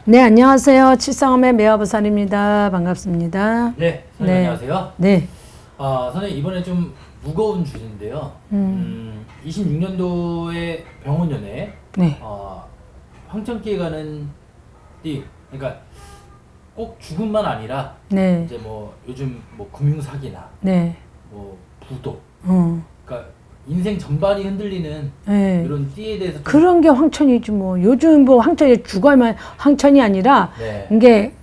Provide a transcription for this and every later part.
네, 안녕하세요. 칠성함의 매화보살입니다. 반갑습니다. 네, 선생님 네. 안녕하세요. 네. 선생님 이번에 좀 무거운 주제인데요. 26년도에 병원연애 네. 황천기에 가는 띠, 그러니까 꼭 죽음만 아니라 네. 이제 뭐 요즘 뭐 금융 사기나 네. 뭐 부도, 어. 그러니까 인생 전반이 흔들리는 네. 이런 띠에 대해서 좀 그런 게 황천이지 뭐. 요즘 뭐 황천이 죽어야만 황천이 아니라 네. 이게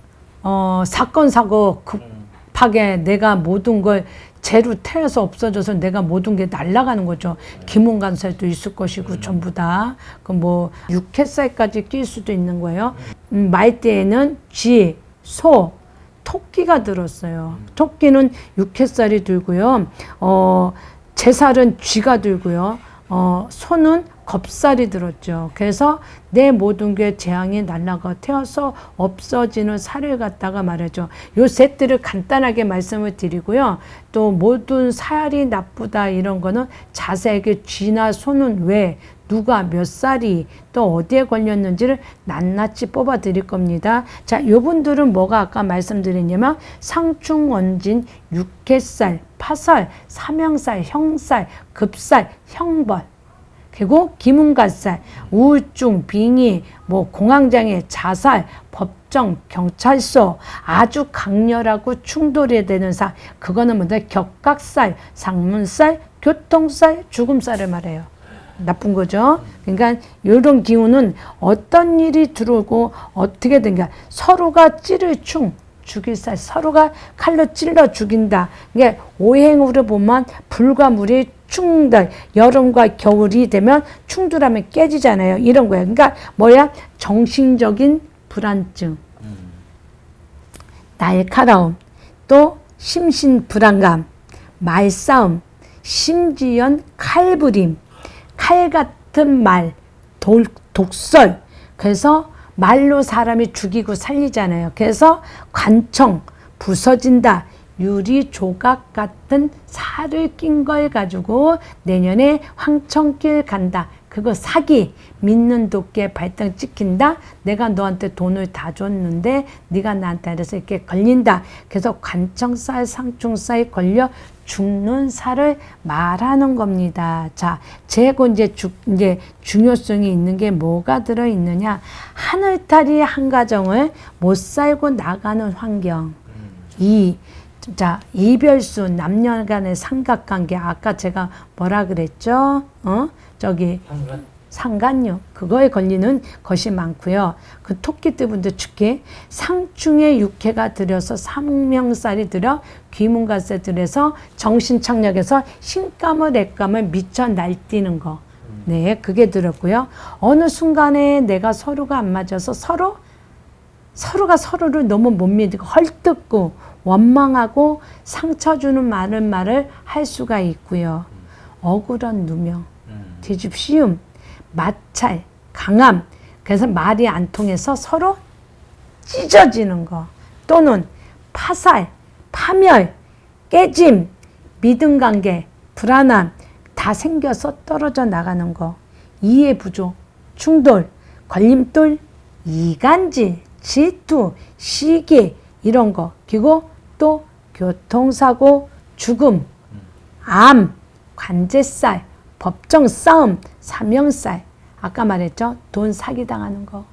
사건 사고 급하게 내가 모든 걸 재로 태워서 없어져서 내가 모든 게 날아가는 거죠. 기문간살도 있을 것이고 전부 다. 그 뭐 육해살까지 낄 수도 있는 거예요. 말띠에는 쥐, 소, 토끼가 들었어요. 토끼는 육해살이 들고요. 제살은 쥐가 들고요. 소는 겁살이 들었죠. 그래서 내 모든 게 재앙이 날아가 태워서 없어지는 살을 갖다가 말하죠. 요 셋들을 간단하게 말씀을 드리고요. 또 모든 살이 나쁘다 이런 거는 자세하게 쥐나 소는 왜 누가 몇 살이 또 어디에 걸렸는지를 낱낱이 뽑아 드릴 겁니다. 자, 요분들은 뭐가 아까 말씀드렸냐면 상충원진, 육해살, 파살, 삼형살, 형살, 급살, 형벌, 그리고 기문간살, 우울증, 빙의, 뭐 공황장애, 자살, 법정, 경찰서, 아주 강렬하고 충돌이 되는 살, 그거는 뭐냐 격각살, 상문살, 교통살, 죽음살을 말해요. 나쁜 거죠. 그러니까 이런 기운은 어떤 일이 들어오고 어떻게 된가 서로가 찌를 충 죽일 살, 서로가 칼로 찔러 죽인다. 이게 오행으로 보면 불과 물이 충돌, 여름과 겨울이 되면 충돌하면 깨지잖아요. 이런 거예요. 그러니까 뭐야? 정신적인 불안증, 날카로움, 또 심신 불안감, 말싸움, 심지연 칼부림, 칼 같은 말, 독설. 그래서 말로 사람이 죽이고 살리잖아요. 그래서 관청, 부서진다. 유리 조각 같은 살을 낀 걸 가지고 내년에 황천길 간다. 그거 사기, 믿는 도끼에 발등 찍힌다. 내가 너한테 돈을 다 줬는데 네가 나한테 이래서 이렇게 걸린다. 그래서 관청살, 상충살에 걸려 죽는 살을 말하는 겁니다. 자, 재고 이제 중요성이 있는 게 뭐가 들어 있느냐? 하늘탈이 한 가정을 못 살고 나가는 환경. 자, 이별수, 남녀 간의 삼각관계. 아까 제가 뭐라 그랬죠? 상간요. 그거에 걸리는 것이 많고요. 그 토끼띠분들 특히 상충의 육해가 들여서 삼명살이 들여 귀문가세 들여서 정신착력에서 신감을 액감을 미쳐 날뛰는 거. 네, 그게 들었고요. 어느 순간에 내가 서로가 안 맞아서 서로가 서로를 너무 못 믿고 헐뜯고 원망하고 상처 주는 많은 말을 할 수가 있고요. 억울한 누명, 뒤집시움, 마찰, 강함. 그래서 말이 안 통해서 서로 찢어지는 거. 또는 파살, 파멸, 깨짐, 믿음 관계, 불안함 다 생겨서 떨어져 나가는 거. 이해 부족, 충돌, 걸림돌, 이간질, 질투, 시기 이런 거. 그리고 또 교통사고, 죽음, 암, 관제살, 법정 싸움, 사명살. 아까 말했죠? 돈 사기당하는 거.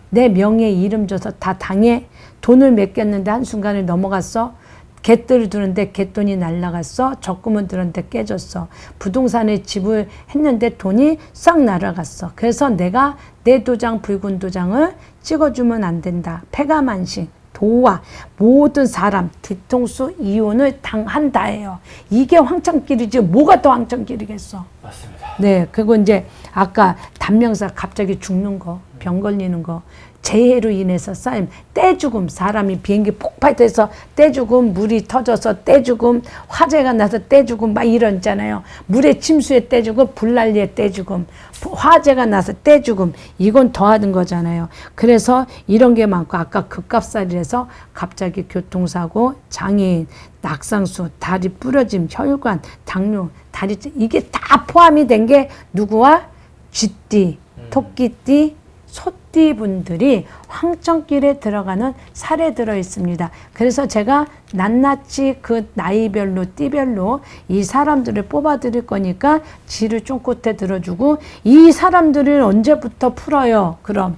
내 명예 이름 줘서 다 당해. 돈을 맡겼는데 한순간에 넘어갔어. 갯돈을 두는데 갯돈이 날라갔어. 적금을 들었는데 깨졌어. 부동산에 집을 했는데 돈이 싹 날아갔어. 그래서 내가 내 도장, 붉은 도장을 찍어주면 안 된다. 폐가만식, 도화, 모든 사람, 뒤통수 이혼을 당한다예요. 이게 황천길이지 뭐가 더 황천길이겠어. 맞습니다. 네, 그리고 이제 아까 단명사 갑자기 죽는 거, 병 걸리는 거, 재해로 인해서 쌓임, 떼죽음, 사람이 비행기 폭발돼서 떼죽음, 물이 터져서 떼죽음, 화재가 나서 떼죽음 막 이런 있잖아요. 물에 침수에 떼죽음, 불난리에 떼죽음, 화재가 나서 떼죽음, 이건 더하는 거잖아요. 그래서 이런 게 많고 아까 급갑살이라서 갑자기 교통사고, 장애인, 낙상수, 다리 부러짐, 혈관, 당뇨, 다리 이게 다 포함이 된 게 누구와? 쥐띠, 토끼띠, 소띠 띠분들이 황천길에 들어가는 살에 들어 있습니다. 그래서 제가 낱낱이 그 나이별로 띠별로 이 사람들을 뽑아 드릴 거니까 지를 쫑긋해 들어주고, 이 사람들을 언제부터 풀어요? 그럼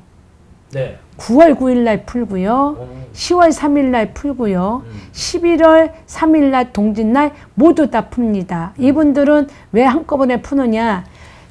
네. 9월 9일 날 풀고요. 10월 3일 날 풀고요. 11월 3일 날 동짓날 모두 다 풉니다. 이분들은 왜 한꺼번에 푸느냐?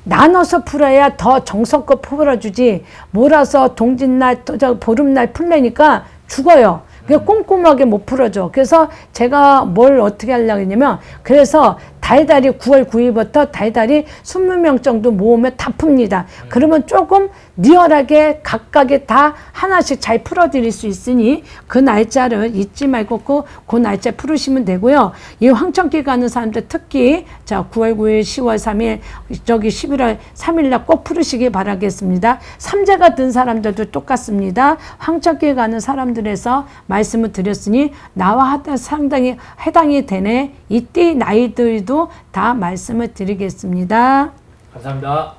나눠서 풀어야 더 정성껏 풀어주지, 몰아서 동짓날, 보름날 풀려니까 죽어요. 그냥 꼼꼼하게 못 풀어줘. 그래서 제가 뭘 어떻게 하려고 했냐면, 그래서 달달이 9월 9일부터 달달이 20명 정도 모으면 다 풉니다. 그러면 조금 리얼하게 각각에 다 하나씩 잘 풀어드릴 수 있으니 그 날짜를 잊지 말고 그 날짜 풀으시면 되고요. 이 황천길 가는 사람들 특히 자 9월 9일, 10월 3일, 저기 11월 3일 날 꼭 풀으시기 바라겠습니다. 삼재가 든 사람들도 똑같습니다. 황천길 가는 사람들에서 말씀을 드렸으니 나와 상당히 해당이 되네. 이때 나이들도 다 말씀을 드리겠습니다. 감사합니다.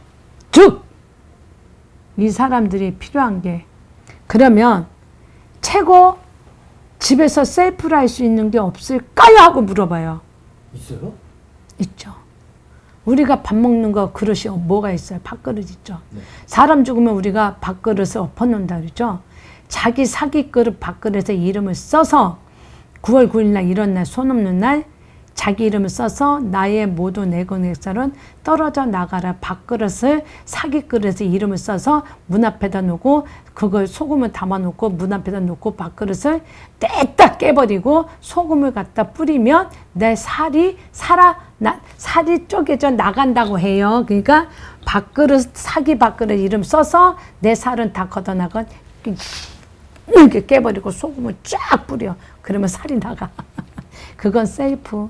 즉 이 사람들이 필요한 게, 그러면 최고 집에서 셀프로 할 수 있는 게 없을까요? 하고 물어봐요. 있어요? 있죠. 우리가 밥 먹는 거 그릇이 뭐가 있어요? 밥그릇 있죠. 네. 사람 죽으면 우리가 밥그릇을 엎어놓는다 그러죠. 자기 사기 그릇 밥그릇에 이름을 써서 9월 9일 날 이런 날, 손 없는 날 자기 이름을 써서 나의 모든 내공액살은 떨어져 나가라 밥그릇을, 사기 그릇에 이름을 써서 문 앞에다 놓고 그걸 소금을 담아 놓고 문 앞에다 놓고 밥그릇을 떼딱 깨버리고 소금을 갖다 뿌리면 내 살이 살이 쪼개져 나간다고 해요. 그러니까 밥그릇, 사기 밥그릇 이름 써서 내 살은 다 걷어나간 이렇게 깨버리고 소금을 쫙 뿌려. 그러면 살이 나가. 그건 셀프.